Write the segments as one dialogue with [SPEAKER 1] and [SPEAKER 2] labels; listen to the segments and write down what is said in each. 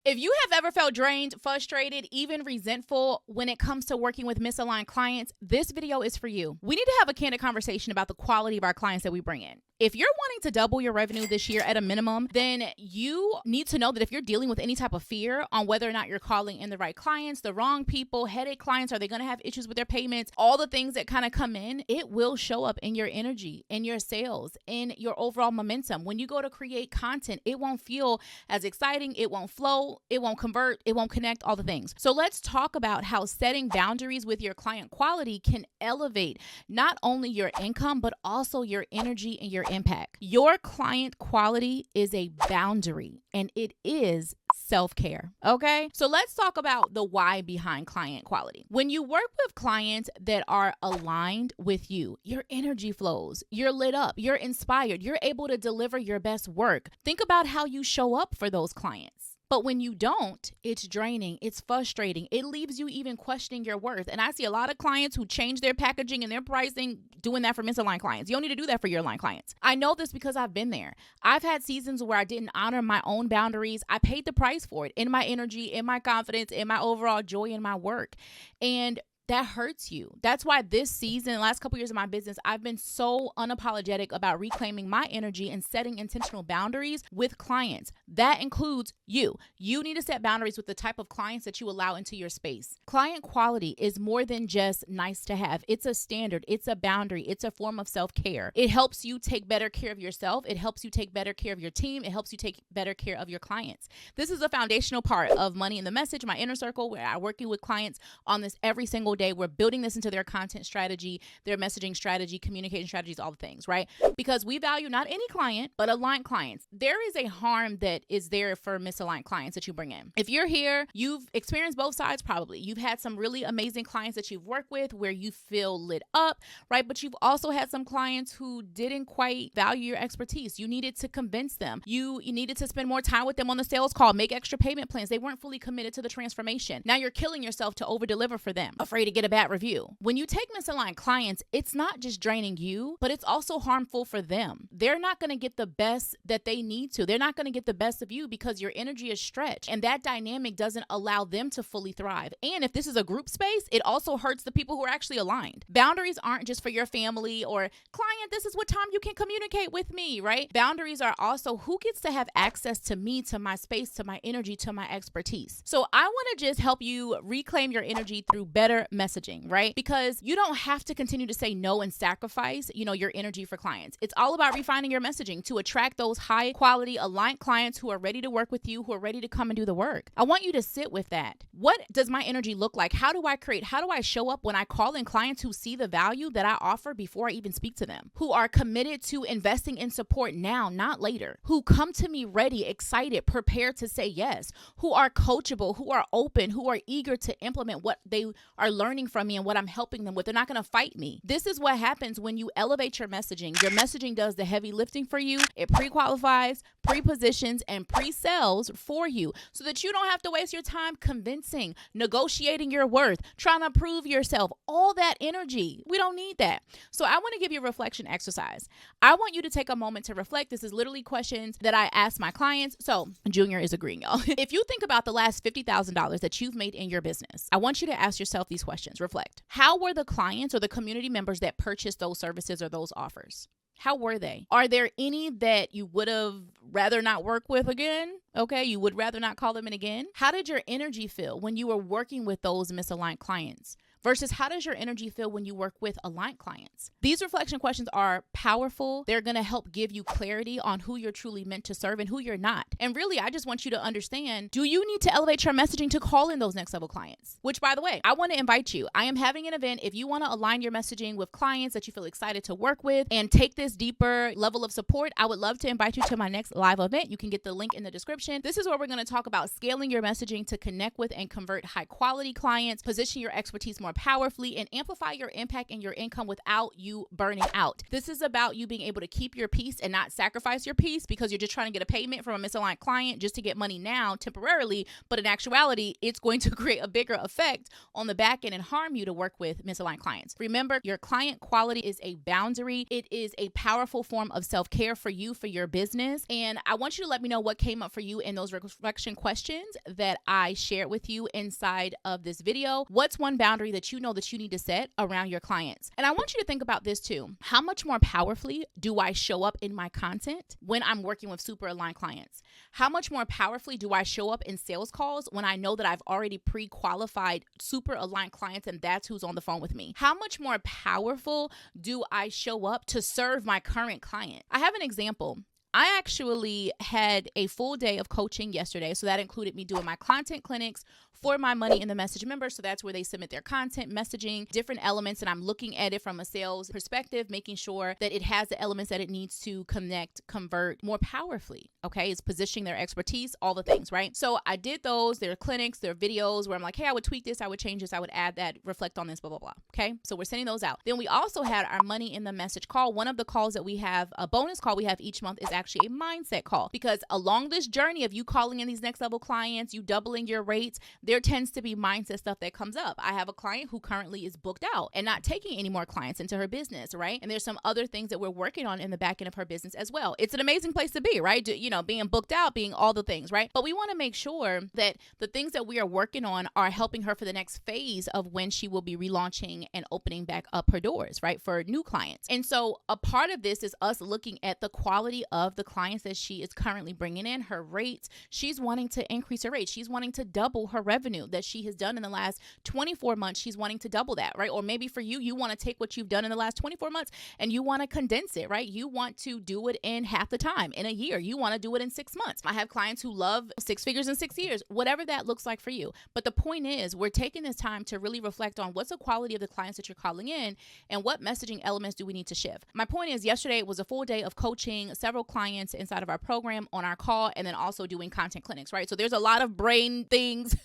[SPEAKER 1] If you have ever felt drained, frustrated, even resentful when it comes to working with misaligned clients, this video is for you. We need to have a candid conversation about the quality of our clients that we bring in. If you're wanting to double your revenue this year at a minimum, then you need to know that if you're dealing with any type of fear on whether or not you're calling in the right clients, the wrong people, headache clients, are they going to have issues with their payments, all the things that kind of come in, it will show up in your energy, in your sales, in your overall momentum. When you go to create content, it won't feel as exciting, it won't flow, it won't convert, it won't connect, all the things. So let's talk about how setting boundaries with your client quality can elevate not only your income, but also your energy and your impact. Your client quality is a boundary, and it is self-care. Okay. So let's talk about the why behind client quality. When you work with clients that are aligned with you, your energy flows, you're lit up, you're inspired, you're able to deliver your best work. Think about how you show up for those clients. But when you don't, it's draining, it's frustrating, it leaves you even questioning your worth. And I see a lot of clients who change their packaging and their pricing, doing that for misaligned clients. You don't need to do that for your aligned clients. I know this because I've been there. I've had seasons where I didn't honor my own boundaries. I paid the price for it in my energy, in my confidence, in my overall joy in my work. And that hurts you. That's why this season, the last couple years of my business, I've been so unapologetic about reclaiming my energy and setting intentional boundaries with clients. That includes you. You need to set boundaries with the type of clients that you allow into your space. Client quality is more than just nice to have. It's a standard. It's a boundary. It's a form of self-care. It helps you take better care of yourself. It helps you take better care of your team. It helps you take better care of your clients. This is a foundational part of Money in the Message, my inner circle, where I'm working with clients on this every single day. We're building this into their content strategy, their messaging strategy, communication strategies, all the things, right? Because we value not any client, but aligned clients. There is a harm that is there for misaligned clients that you bring in. If you're here, you've experienced both sides probably. You've had some really amazing clients that you've worked with where you feel lit up, right? But you've also had some clients who didn't quite value your expertise. You needed to convince them. You needed to spend more time with them on the sales call, make extra payment plans. They weren't fully committed to the transformation. Now you're killing yourself to over deliver for them, afraid to get a bad review. When you take misaligned clients, it's not just draining you, but it's also harmful for them. They're not going to get the best that they need to. They're not going to get the best of you because your energy is stretched, and that dynamic doesn't allow them to fully thrive. And if this is a group space, it also hurts the people who are actually aligned. Boundaries aren't just for your family or client, this is what time you can communicate with me, right? Boundaries are also who gets to have access to me, to my space, to my energy, to my expertise. So I want to just help you reclaim your energy through better messaging, right? Because you don't have to continue to say no and sacrifice, your energy for clients. It's all about refining your messaging to attract those high quality aligned clients who are ready to work with you, who are ready to come and do the work. I want you to sit with that. What does my energy look like? How do I create? How do I show up when I call in clients who see the value that I offer before I even speak to them, who are committed to investing in support now, not later, who come to me ready, excited, prepared to say yes, who are coachable, who are open, who are eager to implement what they are learning from me and what I'm helping them with. They're not going to fight me. This is what happens when you elevate your messaging. Your messaging does the heavy lifting for you. It pre-qualifies, pre-positions, and pre-sells for you so that you don't have to waste your time convincing, negotiating your worth, trying to prove yourself, all that energy. We don't need that. So I want to give you a reflection exercise. I want you to take a moment to reflect. This is literally questions that I ask my clients. So Junior is agreeing, y'all. If you think about the last $50,000 that you've made in your business, I want you to ask yourself these questions. Reflect. How were the clients or the community members that purchased those services or those offers? How were they? Are there any that you would have rather not work with again? Okay, you would rather not call them in again? How did your energy feel when you were working with those misaligned clients? Versus how does your energy feel when you work with aligned clients? These reflection questions are powerful. They're going to help give you clarity on who you're truly meant to serve and who you're not. And really, I just want you to understand, do you need to elevate your messaging to call in those next level clients? Which, by the way, I want to invite you. I am having an event. If you want to align your messaging with clients that you feel excited to work with and take this deeper level of support, I would love to invite you to my next live event. You can get the link in the description. This is where we're going to talk about scaling your messaging to connect with and convert high quality clients, position your expertise more more powerfully and amplify your impact and your income without you burning out. This is about you being able to keep your peace and not sacrifice your peace because you're just trying to get a payment from a misaligned client just to get money now temporarily. But in actuality, it's going to create a bigger effect on the back end and harm you to work with misaligned clients. Remember, your client quality is a boundary. It is a powerful form of self-care for you, for your business. And I want you to let me know what came up for you in those reflection questions that I shared with you inside of this video. What's one boundary that you know that you need to set around your clients? And I want you to think about this too. How much more powerfully do I show up in my content when I'm working with super aligned clients? How much more powerfully do I show up in sales calls when I know that I've already pre-qualified super aligned clients and that's who's on the phone with me? How much more powerful do I show up to serve my current client? I have an example. I actually had a full day of coaching yesterday. So that included me doing my content clinics for my Money in the Message members. So that's where they submit their content, messaging, different elements. And I'm looking at it from a sales perspective, making sure that it has the elements that it needs to connect, convert more powerfully. Okay. It's positioning their expertise, all the things, right? So I did those, their clinics, their videos where I'm like, hey, I would tweak this, I would change this, I would add that, reflect on this, blah, blah, blah. Okay. So we're sending those out. Then we also had our Money in the Message call. One of the calls that we have, a bonus call we have each month, is actually a mindset call, because along this journey of you calling in these next level clients, you doubling your rates, there tends to be mindset stuff that comes up. I have a client who currently is booked out and not taking any more clients into her business, right? And there's some other things that we're working on in the back end of her business as well. It's an amazing place to be, right? Being booked out, being all the things, right? But we want to make sure that the things that we are working on are helping her for the next phase of when she will be relaunching and opening back up her doors, right? For new clients. And so a part of this is us looking at the quality of the clients that she is currently bringing in, her rates. She's wanting to increase her rates. She's wanting to double her revenue that she has done in the last 24 months. She's wanting to double that, right? Or maybe for you, you want to take what you've done in the last 24 months and you want to condense it, right? You want to do it in half the time, in a year. You want to do it in 6 months. I have clients who love 6 figures in 6 years, whatever that looks like for you. But the point is, we're taking this time to really reflect on what's the quality of the clients that you're calling in and what messaging elements do we need to shift. My point is, yesterday it was a full day of coaching several clients inside of our program on our call, and then also doing content clinics, right? So there's a lot of brain things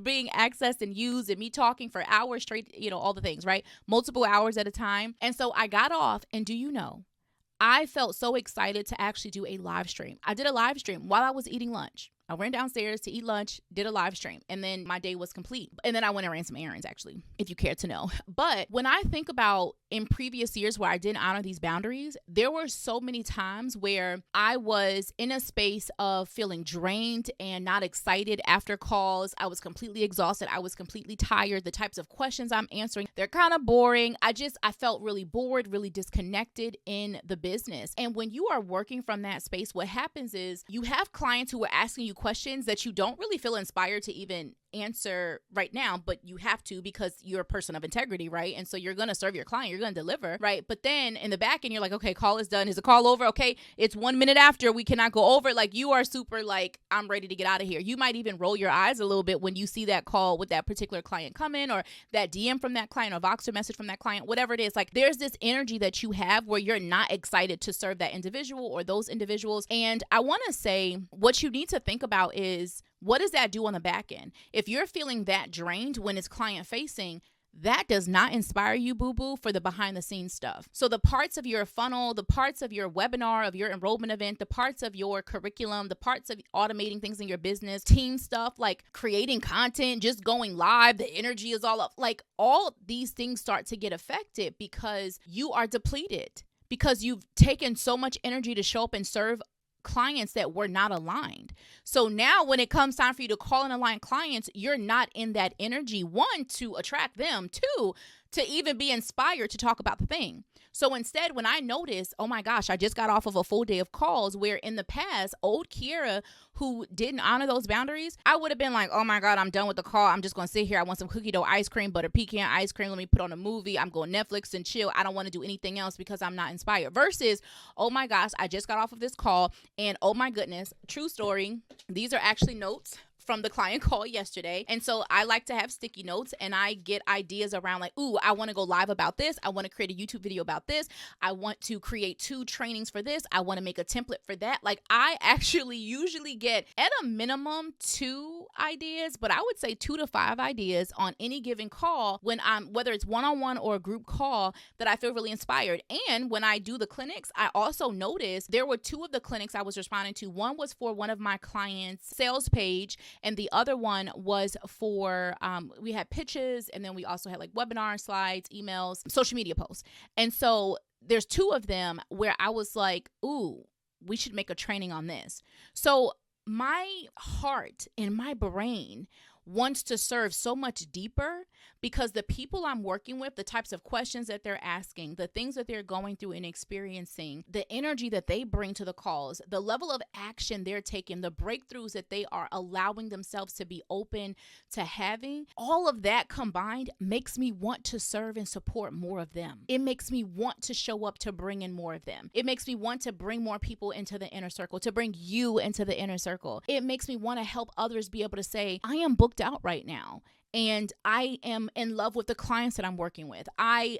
[SPEAKER 1] being accessed and used, and me talking for hours straight, all the things, right? Multiple hours at a time. And so I got off, and do you know, I felt so excited to actually do a live stream. I did a live stream while I was eating lunch. I ran downstairs to eat lunch, did a live stream, and then my day was complete. And then I went and ran some errands, actually, if you care to know. But when I think about in previous years where I didn't honor these boundaries, there were so many times where I was in a space of feeling drained and not excited after calls. I was completely exhausted. I was completely tired. The types of questions I'm answering, they're kind of boring. I felt really bored, really disconnected in the business. And when you are working from that space, what happens is you have clients who are asking you questions that you don't really feel inspired to even answer right now, but you have to because you're a person of integrity, right? And so you're going to serve your client, you're going to deliver, right? But then in the back end, you're like, okay, call is done. Is the call over? Okay, it's 1 minute after, we cannot go over. Like, you are super like, I'm ready to get out of here. You might even roll your eyes a little bit when you see that call with that particular client come in, or that DM from that client, or Voxer message from that client, whatever it is. Like, there's this energy that you have where you're not excited to serve that individual or those individuals. And I want to say, what you need to think about is, what does that do on the back end? If you're feeling that drained when it's client facing, that does not inspire you, boo-boo, for the behind the scenes stuff. So the parts of your funnel, the parts of your webinar, of your enrollment event, the parts of your curriculum, the parts of automating things in your business, team stuff, like creating content, just going live, the energy is all up. Like, all these things start to get affected because you are depleted, because you've taken so much energy to show up and serve clients that were not aligned. So now when it comes time for you to call and align clients, you're not in that energy, one, to attract them, two, to even be inspired to talk about the thing. So instead, when I noticed, oh my gosh, I just got off of a full day of calls where in the past, old Kierra, who didn't honor those boundaries, I would have been like, oh my God, I'm done with the call. I'm just going to sit here. I want some cookie dough ice cream, butter pecan ice cream. Let me put on a movie. I'm going Netflix and chill. I don't want to do anything else because I'm not inspired. Versus, oh my gosh, I just got off of this call and oh my goodness, true story. These are actually notes from the client call yesterday. And so I like to have sticky notes, and I get ideas around like, ooh, I want to go live about this. I want to create a YouTube video about this. I want to create 2 trainings for this. I want to make a template for that. Like, I actually usually get at a minimum 2, ideas, but I would say 2 to 5 ideas on any given call when whether it's one-on-one or a group call, that I feel really inspired. And when I do the clinics, I also noticed there were 2 of the clinics I was responding to. One was for one of my clients' sales page, and the other one was for, we had pitches, and then we also had like webinar slides, emails, social media posts. And so there's 2 of them where I was like, ooh, we should make a training on this. So my heart and my brain wants to serve so much deeper, because the people I'm working with, the types of questions that they're asking, the things that they're going through and experiencing, the energy that they bring to the calls, the level of action they're taking, the breakthroughs that they are allowing themselves to be open to having, all of that combined makes me want to serve and support more of them. It makes me want to show up to bring in more of them. It makes me want to bring more people into the inner circle, to bring you into the inner circle. It makes me want to help others be able to say, I am booked out right now, and I am in love with the clients that I'm working with. I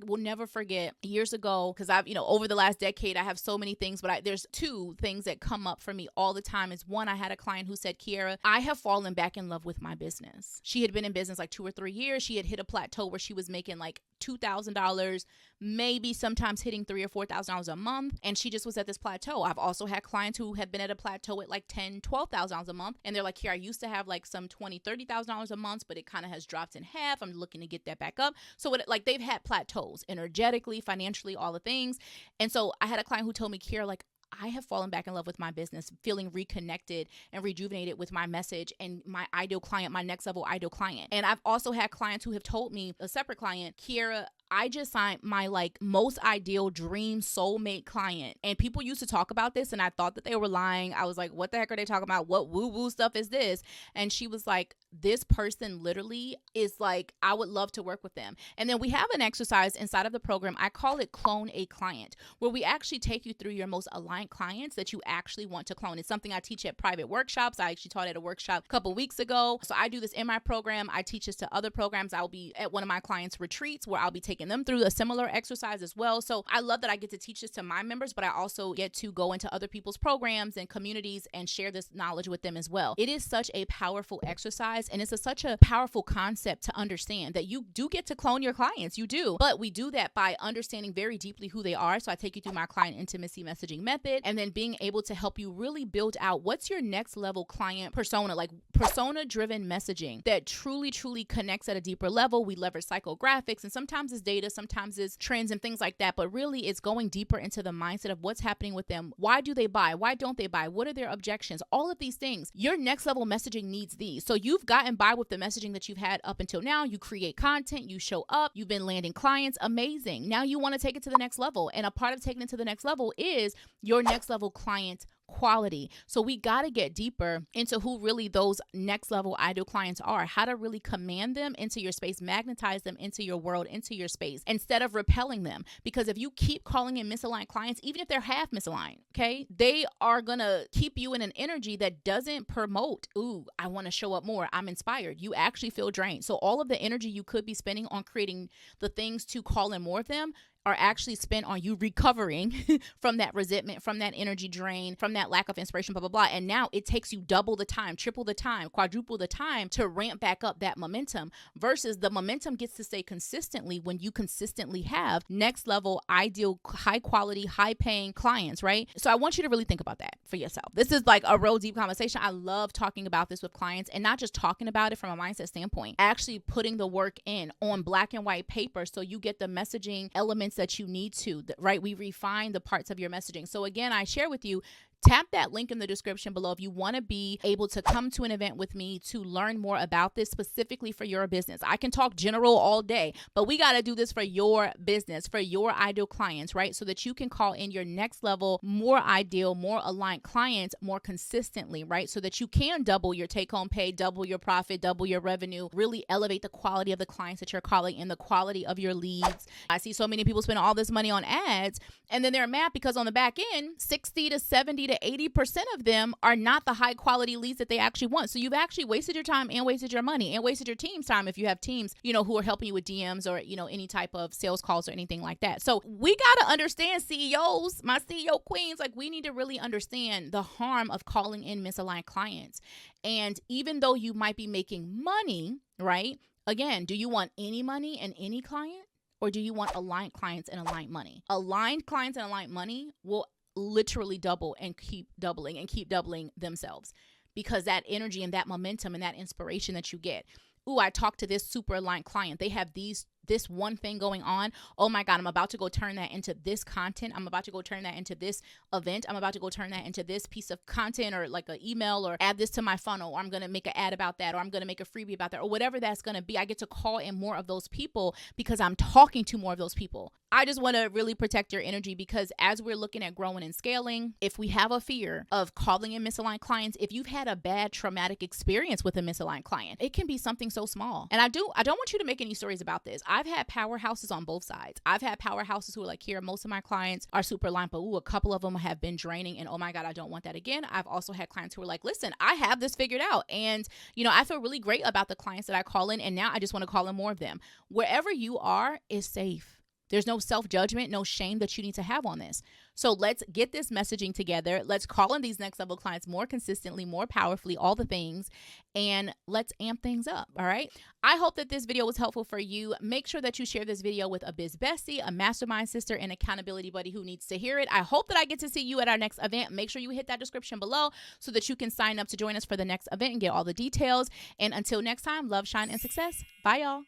[SPEAKER 1] will never forget years ago, because I've, over the last decade, I have so many things, but there's 2 things that come up for me all the time. Is one, I had a client who said, Kierra, I have fallen back in love with my business. She had been in business like 2 or 3 years. She had hit a plateau where she was making like $2,000, maybe sometimes hitting $3,000 or $4,000 a month. And she just was at this plateau. I've also had clients who have been at a plateau at like $10,000, $12,000 a month. And they're like, here, I used to have like some $20,000, $30,000 a month, but it kind of has dropped in half. I'm looking to get that back up. So they've had plateaus energetically, financially, all the things. And so I had a client who told me, Kierra, like, I have fallen back in love with my business, feeling reconnected and rejuvenated with my message and my ideal client, my next level ideal client. And I've also had clients who have told me, a separate client, Kierra, I just signed my like most ideal dream soulmate client. And people used to talk about this, and I thought that they were lying. I was like, what the heck are they talking about? What woo-woo stuff is this? And she was like, this person literally is like, I would love to work with them. And then we have an exercise inside of the program. I call it Clone a Client, where we actually take you through your most aligned clients that you actually want to clone. It's something I teach at private workshops. I actually taught at a workshop a couple weeks ago. So I do this in my program. I teach this to other programs. I'll be at one of my clients' retreats where I'll be taking them through a similar exercise as well. So I love that I get to teach this to my members, but I also get to go into other people's programs and communities and share this knowledge with them as well. It is such a powerful exercise, and it's such a powerful concept to understand that you do get to clone your clients. You do, but we do that by understanding very deeply who they are. So I take you through my client intimacy messaging method, and then being able to help you really build out what's your next level client persona, like persona driven messaging that truly connects at a deeper level. We leverage psychographics, and sometimes it's data, sometimes it's trends and things like that, but really it's going deeper into the mindset of what's happening with them. Why do they buy? Why don't they buy? What are their objections? All of these things. Your next level messaging needs these. So you've gotten by with the messaging that you've had up until now. You create content, you show up, you've been landing clients. Amazing. Now you want to take it to the next level. And a part of taking it to the next level is your next level client quality. So we got to get deeper into who really those next level ideal clients are, how to really command them into your space, magnetize them into your world, into your space, instead of repelling them. Because if you keep calling in misaligned clients, even if they're half misaligned, okay, they are going to keep you in an energy that doesn't promote, ooh, I want to show up more, I'm inspired. You actually feel drained. So all of the energy you could be spending on creating the things to call in more of them are actually spent on you recovering from that resentment, from that energy drain, from that lack of inspiration, blah, blah, blah. And now it takes you double the time, triple the time, quadruple the time to ramp back up that momentum, versus the momentum gets to stay consistently when you consistently have next level, ideal, high quality, high paying clients, right? So I want you to really think about that for yourself. This is like a real deep conversation. I love talking about this with clients, and not just talking about it from a mindset standpoint, actually putting the work in on black and white paper so you get the messaging elements that you need to, right? We refine the parts of your messaging. So again, I share with you, tap that link in the description below if you want to be able to come to an event with me to learn more about this specifically for your business. I can talk general all day, but we got to do this for your business, for your ideal clients, right? So that you can call in your next level, more ideal, more aligned clients more consistently, right? So that you can double your take home pay, double your profit, double your revenue, really elevate the quality of the clients that you're calling and the quality of your leads. I see so many people spend all this money on ads, and then they're mad because on the back end, 60 to 70 to that 80% of them are not the high quality leads that they actually want. So you've actually wasted your time and wasted your money and wasted your team's time if you have teams, who are helping you with DMs or, any type of sales calls or anything like that. So we got to understand, CEOs, my CEO queens, like we need to really understand the harm of calling in misaligned clients. And even though you might be making money, right? Again, do you want any money and any client? Or do you want aligned clients and aligned money? Aligned clients and aligned money will literally double and keep doubling themselves, because that energy and that momentum and that inspiration that you get. Ooh, I talked to this super aligned client. They have this one thing going on. Oh my God, I'm about to go turn that into this content. I'm about to go turn that into this event. I'm about to go turn that into this piece of content, or like an email, or add this to my funnel, or I'm going to make an ad about that, or I'm going to make a freebie about that, or whatever that's going to be. I get to call in more of those people because I'm talking to more of those people. I just want to really protect your energy, because as we're looking at growing and scaling, if we have a fear of calling in misaligned clients, if you've had a bad traumatic experience with a misaligned client, it can be something so small. And I don't want you to make any stories about this. I've had powerhouses on both sides. I've had powerhouses who are like, Kierra, most of my clients are super aligned, but a couple of them have been draining, and oh my God, I don't want that again. I've also had clients who are like, listen, I have this figured out, and I feel really great about the clients that I call in, and now I just want to call in more of them. Wherever you are is safe. There's no self-judgment, no shame that you need to have on this. So let's get this messaging together. Let's call in these next level clients more consistently, more powerfully, all the things, and let's amp things up. All right. I hope that this video was helpful for you. Make sure that you share this video with a biz bestie, a mastermind sister, and accountability buddy who needs to hear it. I hope that I get to see you at our next event. Make sure you hit that description below so that you can sign up to join us for the next event and get all the details. And until next time, love, shine, and success. Bye, y'all.